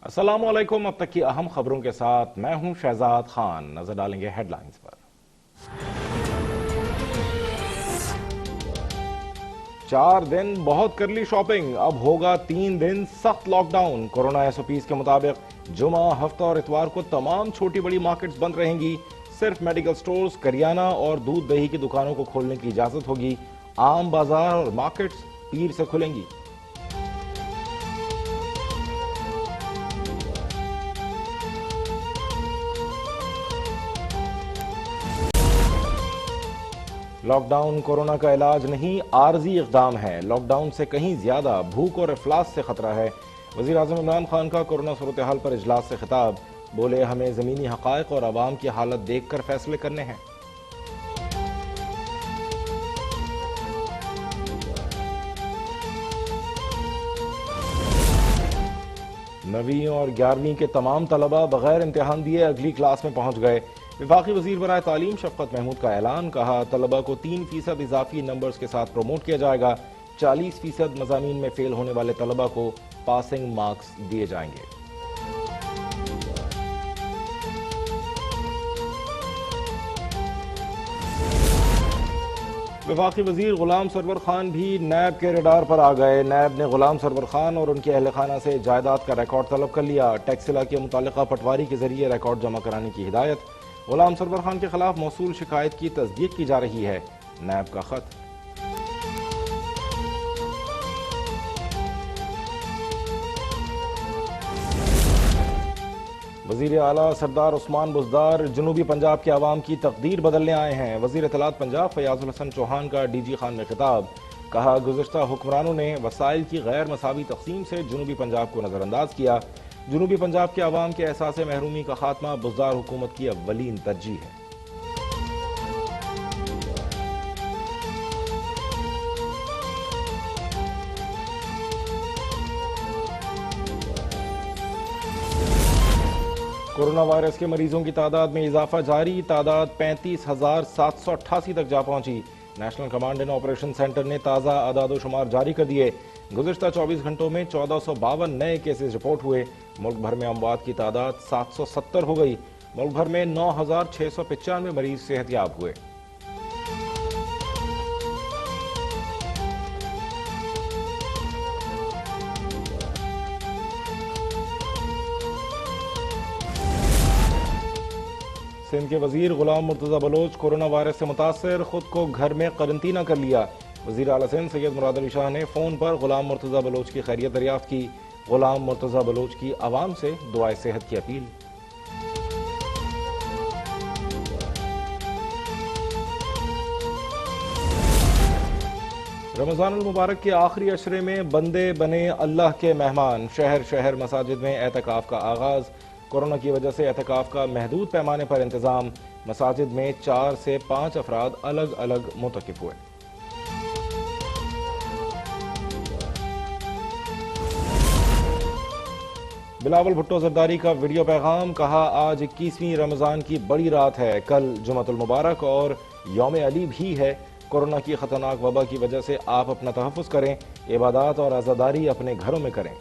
अस्सलामुअलैकुम। अब तक की अहम खबरों के साथ मैं हूं शहजाद खान। नजर डालेंगे हेडलाइंस पर। 4 दिन बहुत कर ली शॉपिंग, अब होगा 3 दिन सख्त लॉकडाउन। कोरोना एसओपीज के मुताबिक जुमा, हफ्ता और इतवार को तमाम छोटी बड़ी मार्केट्स बंद रहेंगी। सिर्फ मेडिकल स्टोर्स, करियाना और दूध दही की दुकानों को खोलने की इजाजत होगी। आम बाजार और मार्केट्स पीर से खुलेंगी। लॉकडाउन कोरोना का इलाज नहीं, आर्जी इकदाम है। लॉकडाउन से कहीं ज्यादा भूख और इफलास से खतरा है। वजीर आजम इमरान खान का कोरोना सूरत हाल पर इजलास से खिताब। बोले, हमें जमीनी हकायक और आवाम की हालत देखकर फैसले करने हैं। नवीं और 11वीं के तमाम तलबा बगैर इम्तिहान दिए अगली क्लास में पहुंच गए। वफाकी वजीर बराए तालीम शफकत महमूद का ऐलान। कहा, तलबा को 3% इजाफी नंबर्स के साथ प्रमोट किया जाएगा। 40% मजामीन में फेल होने वाले तलबा को पासिंग मार्क्स दिए जाएंगे। वफाकी वजीर गुलाम सरवर खान भी नैब के रडार पर आ गए। नैब ने गुलाम सरवर खान और उनके अहल खाना से जायदाद का रिकॉर्ड तलब कर लिया। टैक्सिला के मुतालिका पटवारी के जरिए रिकॉर्ड जमा कराने की हिदायत। गुलाम सरवर खान के खिलाफ मौसूल शिकायत की तस्दीक की जा रही है। नैब का खत। वजीर आला सरदार उस्मान बुज़दार जनूबी पंजाब के अवाम की तकदीर बदलने आए हैं। वजीर इत्तलात पंजाब फयाजुल हसन चौहान का डीजी खान में खिताब। कहा, गुज़श्ता हुक्मरानों ने वसाइल की गैर मसावी तकसीम से जनूबी पंजाब को नजरअंदाज किया। जनूबी पंजाब के अवाम के एहसास महरूमी का खात्मा बुज़दार हुकूमत की अव्वलीन तरजीह है। कोरोना वायरस के मरीजों की तादाद में इजाफा जारी। तादाद 35,788 तक जा पहुंची। National command and operation centre ने ताज़ा आदादोशुमार जारी कर दिए। गुज़श्ता 24 घंटों में 1452 नए केसेस रिपोर्ट हुए। मुल्क भर में अमवात की तादाद 770 हो गई। मुल्क भर में 9,695 मरीज सेहतयाब हुए। सिंध के वजीर गुलाम मुर्तजा बलोच कोरोना वायरस से मुतासर, खुद को घर में करंतना कर लिया। वजीर आला सिंध सैयद मुराद अली शाह ने फोन पर गुलाम मुर्तजा बलोच की खैरियत दरियाफ्त की। गुलाम मुर्तजा बलोच की आवाम से दुआए सेहत की अपील। रमजान अल मुबारक के आखिरी अशरे में बंदे बने अल्लाह के मेहमान। शहर शहर मसाजिद में एतकाफ का आगाज। कोरोना की वजह से एतकाफ का महदूद पैमाने पर इंतजाम। मसाजिद में 4 से 5 अफराद अलग अलग मुतकिफ हुए। बिलावल भुट्टो जरदारी का वीडियो पैगाम। कहा, आज 21वीं रमजान की बड़ी रात है। कल जुमतुल मुबारक और यौम अली भी है। कोरोना की खतरनाक वबा की वजह से आप अपना तहफ़्फ़ुज़ करें। इबादत और आज़ादारी अपने घरों में करें।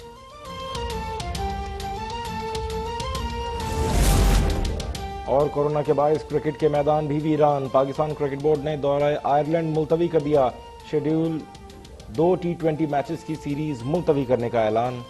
और कोरोना के बायस क्रिकेट के मैदान भी वीरान। पाकिस्तान क्रिकेट बोर्ड ने दौरा आयरलैंड मुलतवी कर दिया। शेड्यूल 2 T20 मैचेस की सीरीज मुलतवी करने का ऐलान।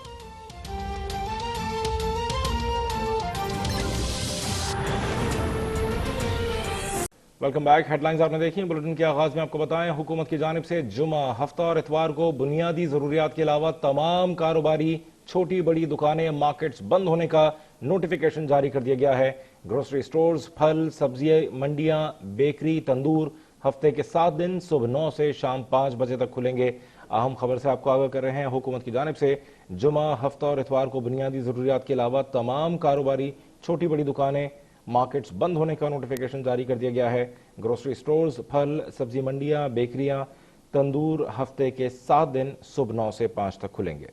Welcome back. हेडलाइंस आपने देखी। बुलेटिन के आगाज में आपको बताएं, हुकूमत की जानिब से जुमा, हफ्ता और इतवार को बुनियादी जरूरियात के अलावा तमाम कारोबारी छोटी बड़ी दुकानें, मार्केट्स बंद होने का नोटिफिकेशन जारी कर दिया गया है। ग्रोसरी स्टोर्स, फल, सब्जी मंडियां, बेकरी, तंदूर हफ्ते के 7 दिन सुबह 9 से शाम 5 बजे तक खुलेंगे। अहम खबर से आपको आगाह कर रहे हैं, हुकूमत की जानिब से जुमा, हफ्ता और इतवार को बुनियादी जरूरियात के अलावा तमाम कारोबारी छोटी बड़ी दुकानें, मार्केट्स बंद होने का नोटिफिकेशन जारी कर दिया गया है। ग्रोसरी स्टोर्स, फल, सब्जी मंडियां, बेकरियां, तंदूर हफ्ते के 7 दिन सुबह 9 से 5 तक खुलेंगे।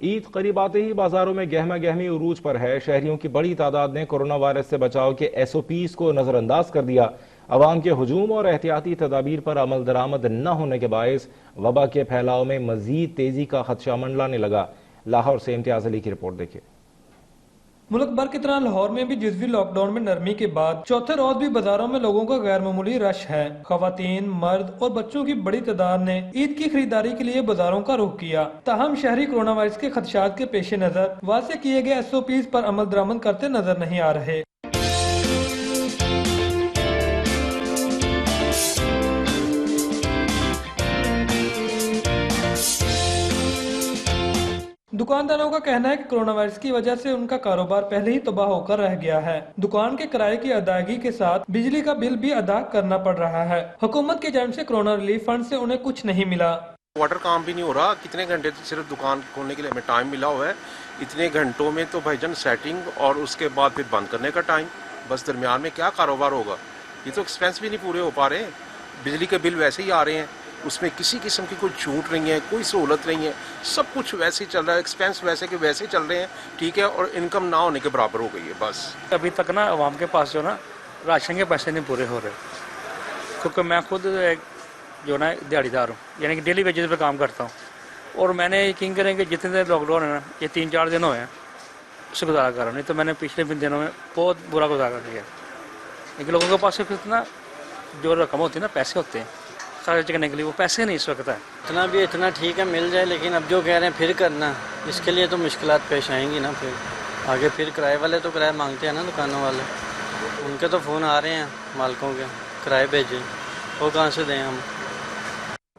ईद करीब आते ही बाजारों में गहमा गहमी उरूज पर है। शहरियों की बड़ी तादाद ने कोरोना वायरस से बचाव के एसओपीज को नजरअंदाज कर दिया। अवाम के हुजूम और एहतियाती तदाबीर पर अमल दरामद न होने के बायस वबा के फैलाव में मजीद तेजी का खदशा मंडलाने लगा। लाहौर से इम्तियाज अली की रिपोर्ट देखिए। मुल्क भर की तरह लाहौर में भी जुज़वी लॉकडाउन में नरमी के बाद चौथे रोज भी बाजारों में लोगों का गैर मामूली रश है। खवातीन, मर्द और बच्चों की बड़ी तादाद ने ईद की खरीदारी के लिए बाजारों का रुख किया। ताहम शहरी कोरोना वायरस के खदशात के पेश नजर वाज़े किए गए SOPs पर अमल दरामद करते नजर नहीं आ रहे। दुकानदारों का कहना है कि कोरोना वायरस की वजह से उनका कारोबार पहले ही तबाह होकर रह गया है। दुकान के किराए की अदायगी के साथ बिजली का बिल भी अदा करना पड़ रहा है। हुकूमत की जानिब से कोरोना रिलीफ फंड से उन्हें कुछ नहीं मिला। वाटर काम भी नहीं हो रहा। कितने घंटे सिर्फ दुकान खोलने के लिए हमें टाइम मिला हुआ है। इतने घंटों में तो भाईजान सेटिंग और उसके बाद फिर बंद करने का टाइम, बस दरमियान में क्या कारोबार होगा। ये तो एक्सपेंस भी नहीं पूरे हो पा रहे। बिजली के बिल वैसे ही आ रहे हैं, उसमें किसी किस्म की कोई छूट नहीं है, कोई सहूलत नहीं है, सब कुछ वैसे ही चल रहा है। एक्सपेंस वैसे के वैसे चल रहे हैं, ठीक है, और इनकम ना होने के बराबर हो गई है। बस अभी तक ना आवाम के पास जो ना राशन के पैसे नहीं पूरे हो रहे, क्योंकि मैं खुद एक जो ना दिहाड़ीदार हूँ, यानी कि डेली वेजेस पे काम करता हूँ। और मैंने यकीन करें कि जितने दिन लॉकडाउन है ना, ये 3-4 दिन हुए हैं, उससे गुजारा कर रहा हूँ। नहीं तो मैंने पिछले दिनों में बहुत बुरा गुजारा किया। लेकिन लोगों के पास इतना जो रकम होती है ना, पैसे होते हैं खर्च करने के लिए, वो पैसे नहीं इस वक्त है। इतना भी इतना ठीक है मिल जाए, लेकिन अब जो कह रहे हैं फिर करना, इसके लिए तो मुश्किलात पेश आएंगी ना। फिर आगे फिर किराए वाले तो किराया मांगते हैं ना, दुकानों वाले, उनके तो फ़ोन आ रहे हैं मालिकों के, किराए भेजें, वो कहाँ से दें हम।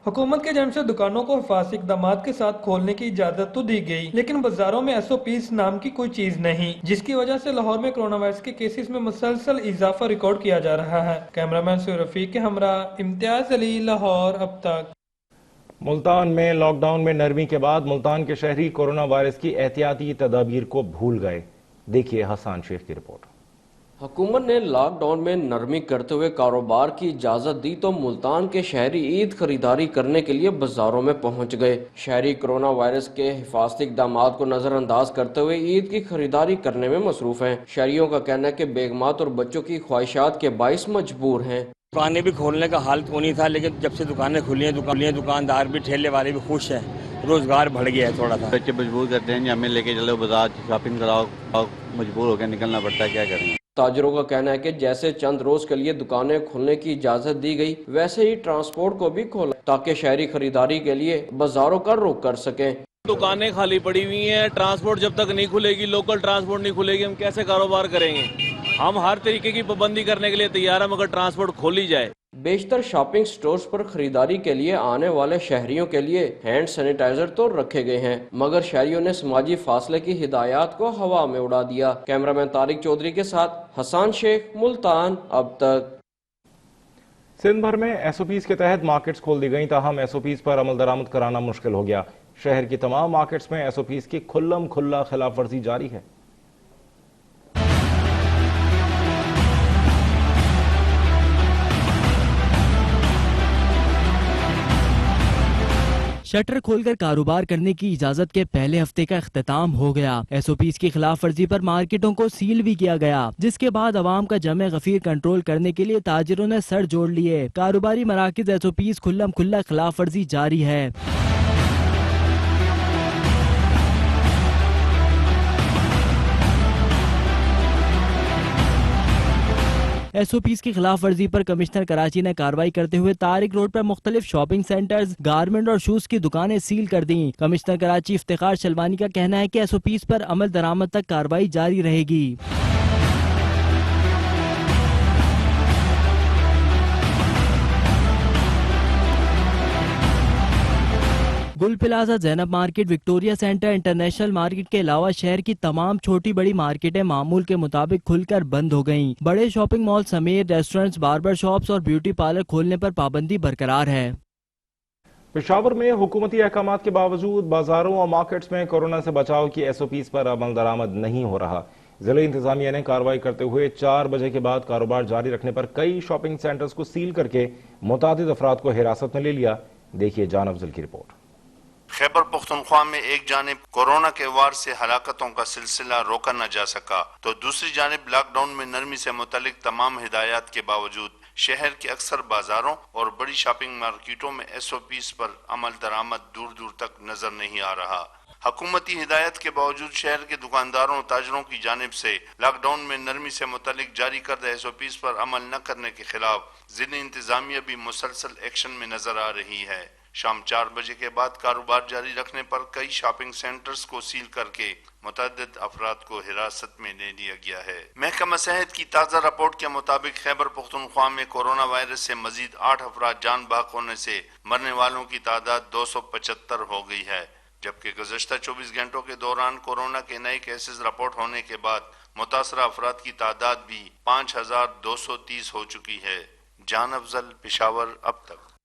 हुकूमत के जानिब से दुकानों को हिफाजती इक़दामात के साथ खोलने की इजाजत तो दी गई, लेकिन बाजारों में SOPs नाम की कोई चीज नहीं, जिसकी वजह से लाहौर में कोरोना वायरस के केसेस में मुसलसल इजाफा रिकॉर्ड किया जा रहा है। कैमरामैन से रफीक के हमरा इम्तियाज अली, लाहौर। अब तक मुल्तान में लॉकडाउन में नरमी के बाद मुल्तान के शहरी कोरोना वायरस की एहतियाती तदाबीर को भूल गए। देखिए हसन शेख की रिपोर्ट। हुकूमत ने लॉकडाउन में नरमी करते हुए कारोबार की इजाज़त दी तो मुल्तान के शहरी ईद खरीदारी करने के लिए बाजारों में पहुंच गए। शहरी कोरोना वायरस के हिफाजती इक़दामात को नज़रअंदाज करते हुए ईद की खरीदारी करने में मसरूफ हैं। शहरियों का कहना है कि बेगमात और बच्चों की ख्वाहिशात के बाइस मजबूर हैं। दुकानें भी खोलने का हाल तो नहीं था, लेकिन जब से दुकानें खुली हैं, दुकानदार भी, ठेले वाले भी खुश हैं, रोजगार बढ़ गया है थोड़ा सा। बच्चे मजबूर करते हैं, हमें लेके चलो बाजार शॉपिंग कराओ, मजबूर होकर निकलना पड़ता है, क्या करें। ताजरों का कहना है कि जैसे चंद रोज के लिए दुकानें खोलने की इजाजत दी गई, वैसे ही ट्रांसपोर्ट को भी खोला ताकि शहरी खरीदारी के लिए बाजारों का रुख कर सकें। दुकानें खाली पड़ी हुई हैं, ट्रांसपोर्ट जब तक नहीं खुलेगी, लोकल ट्रांसपोर्ट नहीं खुलेगी, हम कैसे कारोबार करेंगे। हम हर तरीके की पाबंदी करने के लिए तैयार हैं, मगर ट्रांसपोर्ट खोली जाए। बेशतर शॉपिंग स्टोर्स पर खरीदारी के लिए आने वाले शहरियों के लिए हैंड सैनिटाइजर तो रखे गए हैं, मगर शहरियों ने समाजी फासले की हिदायत को हवा में उड़ा दिया। कैमरामैन तारिक चौधरी के साथ हसन शेख, मुल्तान। अब तक सिंध भर में SOPs के तहत मार्केट्स खोल दी गई, ताहम SOPs पर अमल दरामद कराना मुश्किल हो गया। शहर की तमाम मार्केट्स में SOPs की खुल्लम खुल्ला खिलाफ वर्जी जारी है। शटर खोलकर कारोबार करने की इजाजत के पहले हफ्ते का इख्तिताम हो गया। SOPs की खिलाफ वर्जी पर मार्केटों को सील भी किया गया, जिसके बाद अवाम का जमे गफीर कंट्रोल करने के लिए ताजिरों ने सर जोड़ लिए। कारोबारी मराकिज SOPs खुल्लम खुल्ला खिलाफ वर्जी जारी है। SOPs की खिलाफ वर्जी पर कमिश्नर कराची ने कार्रवाई करते हुए तारिक रोड पर मुख्तलिफ शॉपिंग सेंटर्स, गारमेंट और शूज की दुकानें सील कर दी। कमिश्नर कराची इफ्तिखार शलवानी का कहना है कि SOPs पर अमल दरामद तक कार्रवाई जारी रहेगी। गुल plaza, Zainab market, Victoria centre, international market के अलावा शहर की तमाम छोटी बड़ी मार्केटें मामूल के मुताबिक खुलकर बंद हो गयीं। बड़े शॉपिंग मॉल समेत रेस्टोरेंट्स, बार्बर शॉप्स और ब्यूटी पार्लर खोलने पर पाबंदी बरकरार है। पेशावर में हुकूमती अहकामात के बावजूद बाजारों और मार्केट्स में कोरोना से बचाव की SOPs पर अमल दरामद नहीं हो रहा। जिला इंतजामिया ने कार्रवाई करते हुए 4 बजे के बाद कारोबार जारी रखने पर कई शॉपिंग सेंटर्स को सील करके मुतादिद अफराद को हिरासत में ले लिया। देखिए जान अफजल की रिपोर्ट। खैबर पख्तूनख्वा में एक जानिब कोरोना के वार से हलाकतों का सिलसिला रोका न जा सका, तो दूसरी जानिब लॉकडाउन में नरमी से मुतालिक तमाम हिदायत के बावजूद शहर के अक्सर बाजारों और बड़ी शॉपिंग मार्केटों में SOPs पर अमल दरामद दूर दूर तक नजर नहीं आ रहा। हुकूमती हिदायत के बावजूद शहर के दुकानदारों और ताजरों की जानिब से लॉकडाउन में नरमी से मुतालिक जारी करदा SOPs पर अमल न करने के खिलाफ जिला इंतजामिया भी मुसलसल एक्शन में नजर आ रही है। शाम 4 बजे के बाद कारोबार जारी रखने पर कई शॉपिंग सेंटर्स को सील करके मुतअद्दिद अफराद को हिरासत में ले लिया गया है। महकमा सेहत की ताज़ा रिपोर्ट के मुताबिक खैबर पख्तूनख्वा में कोरोना वायरस से मजीद 8 अफराद जान बाक होने से मरने वालों की तादाद 275 हो गई है, जबकि गुज़श्ता 24 घंटों के दौरान कोरोना के नए केसेस रिपोर्ट होने के बाद मुतासरा अफराद की तादाद भी 5230 हो चुकी है। जान अफजल, पेशावर, अब तक।